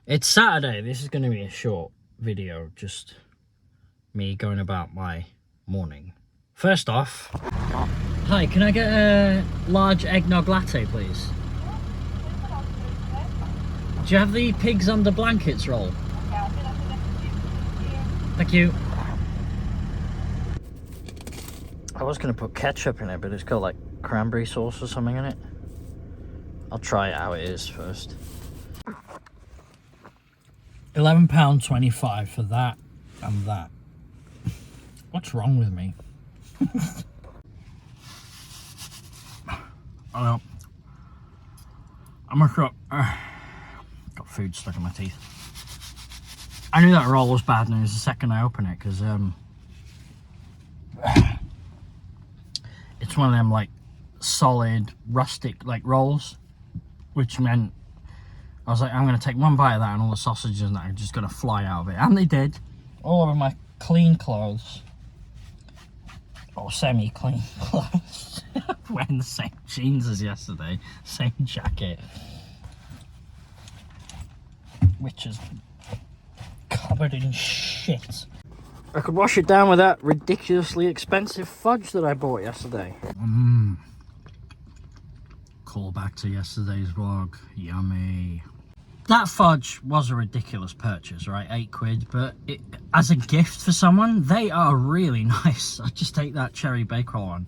It's Saturday. This is going to be a short video, just me going about my morning. First off, hi, can I get a large eggnog latte, please? Do you have the pigs under blankets roll? Thank you. I was going to put ketchup in it, but it's got like cranberry sauce or something in it. I'll try it how it is first. £11.25 for that and that. What's wrong with me? Oh, I'm got food stuck in my teeth. I knew that roll was bad news the second I opened it, because it's one of them like solid rustic like rolls, which meant I was like, I'm going to take one bite of that and all the sausages and that are just going to fly out of it. And they did. All over my clean clothes. Or semi-clean clothes. Wearing the same jeans as yesterday. Same jacket. Which is covered in shit. I could wash it down with that ridiculously expensive fudge that I bought yesterday. Call back to yesterday's vlog. Yummy. That fudge was a ridiculous purchase, right? £8, but as a gift for someone, they are really nice. I just take that cherry bakewell one.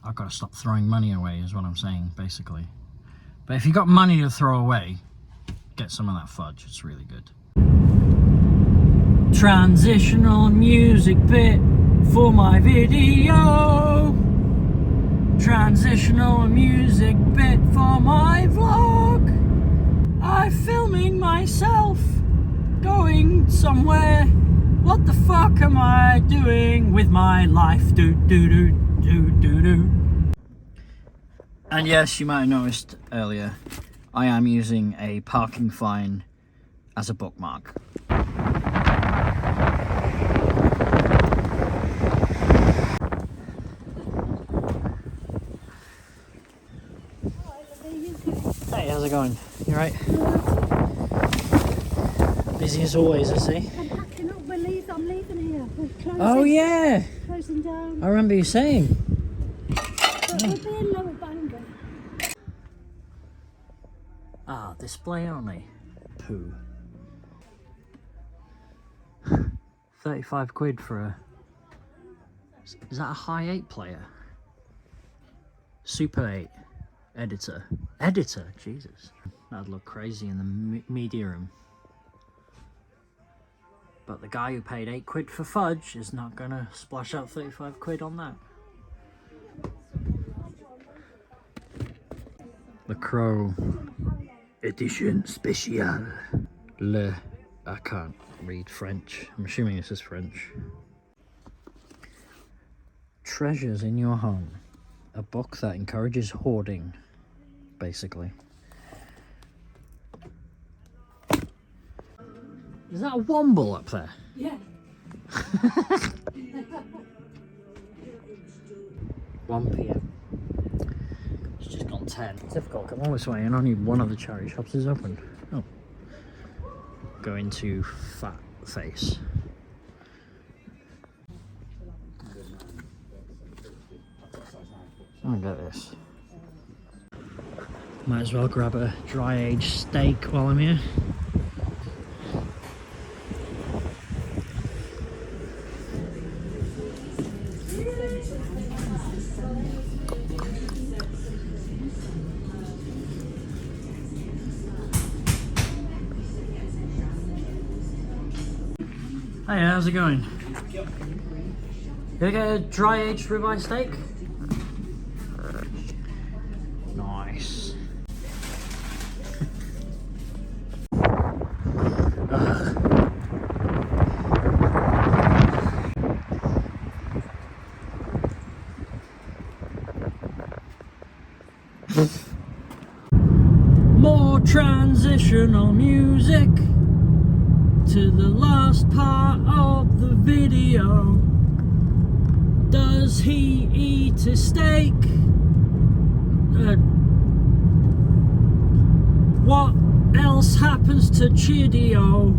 I've got to stop throwing money away is what I'm saying, basically. But if you've got money to throw away, get some of that fudge. It's really good. Transitional music bit for my video. Transitional music bit for my vlog. I'm filming myself going somewhere. What the fuck am I doing with my life? Do do do do do do. And yes, you might have noticed earlier, I am using a parking fine as a bookmark. Hey, how's it going? You right? Busy as always, I see. I'm packing up, I'm leaving here. We're closing. Oh yeah! Closing down. I remember you saying. But we'll be in Lower Bangor. Ah, display only. Poo. £35 for a... Is that a high 8 player? Super 8. Editor. Editor? Jesus. That'd look crazy in the media room. But the guy who paid £8 for fudge is not gonna splash out £35 on that. The Crow Edition Special. I can't read French. I'm assuming this is French. Treasures in Your Home. A book that encourages hoarding, basically. Is that a womble up there? Yeah. 1 PM. It's just gone 10. It's difficult. Come all this way and only one of the charity shops is open. Oh. Go into Fat Face. I'll get this. Might as well grab a dry aged steak while I'm here. Hey, how's it going? Can I get a dry aged ribeye steak? Nice. More transitional music to the last part of the video. Does he eat a steak? What else else happens to Chidio?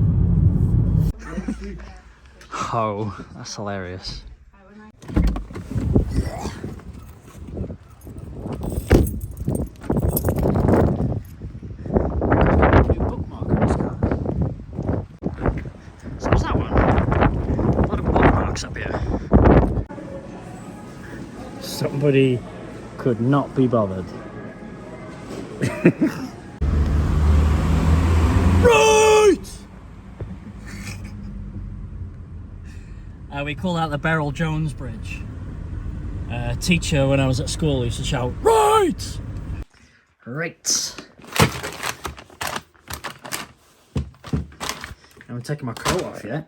Oh, that's hilarious. So what's that one? A lot of bookmarks up here. Somebody could not be bothered. Right! We call that the Beryl Jones Bridge. Teacher, when I was at school, used to shout, right! Right. I haven't taken my coat off yet.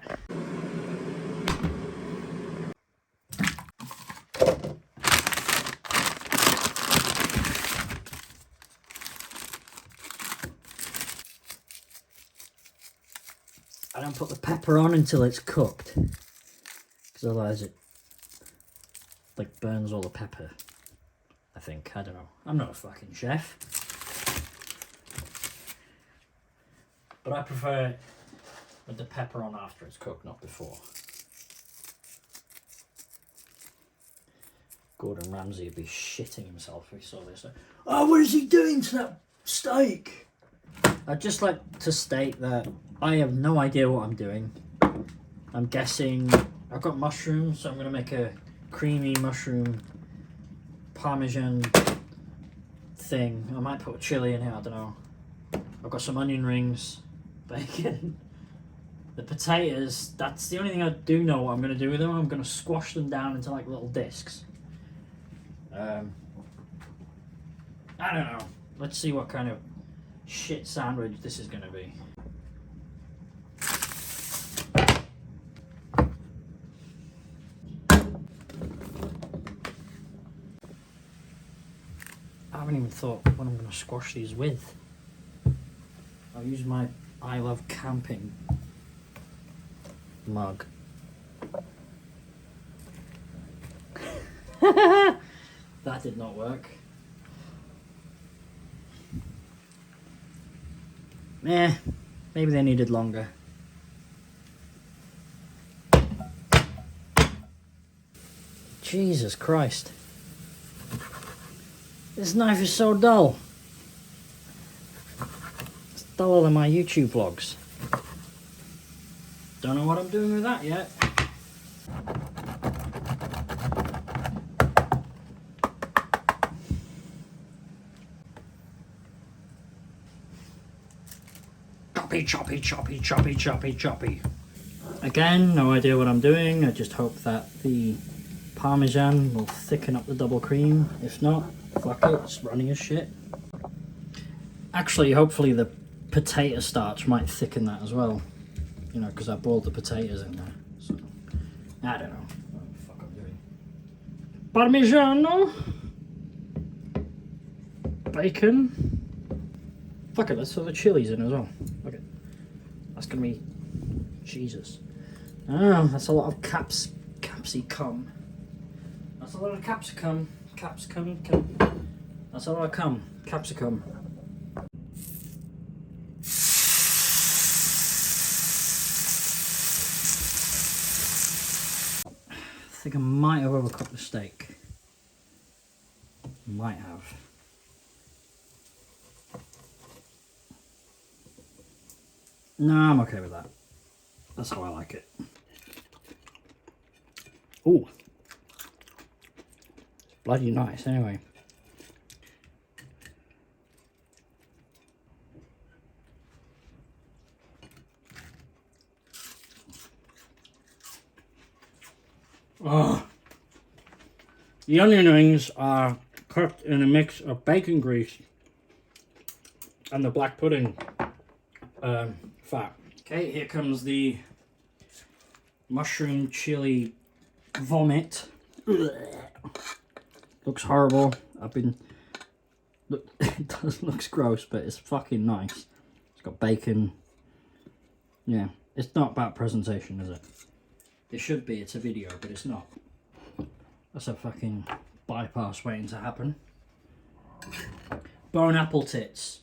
I don't put the pepper on until it's cooked, because otherwise it like burns all the pepper. I think, I don't know. I'm not a fucking chef, but I prefer it with the pepper on after it's cooked, not before. Gordon Ramsay would be shitting himself if he saw this. Oh, what is he doing to that steak? I'd just like to state that I have no idea what I'm doing. I'm guessing I've got mushrooms, so I'm going to make a creamy mushroom parmesan thing. I might put chili in here, I don't know. I've got some onion rings, bacon. The potatoes, that's the only thing I do know what I'm going to do with them. I'm going to squash them down into like little discs. I don't know. Let's see what kind of shit sandwich this is going to be. I haven't even thought what I'm going to squash these with. I'll use my I Love Camping mug. That did not work. Maybe they needed longer. Jesus Christ. This knife is so dull. It's duller than my YouTube vlogs. Don't know what I'm doing with that yet. Choppy, choppy, choppy, choppy, choppy. Again, no idea what I'm doing. I just hope that the Parmesan will thicken up the double cream. If not, fuck it, it's running as shit. Actually, hopefully the potato starch might thicken that as well. You know, because I boiled the potatoes in there. So, I don't know what the fuck I'm doing. Parmigiano. Bacon. Fuck it, let's throw the chilies in as well. Fuck it. That's gonna be... Jesus. Oh, that's a lot of capsicum. That's a lot of capsicum. Capsicum. That's a lot of capsicum. I think I might have overcooked the steak. Might have. No, I'm okay with that. That's how I like it. Ooh. It's bloody nice anyway. Oh. The onion rings are cooked in a mix of bacon grease and the black pudding fat. Okay, here comes the mushroom chili vomit. Looks horrible. It does looks gross, but it's fucking nice. It's got bacon. Yeah, it's not about presentation, is it? It should be, it's a video, but it's not. That's a fucking bypass waiting to happen. Bone apple tits.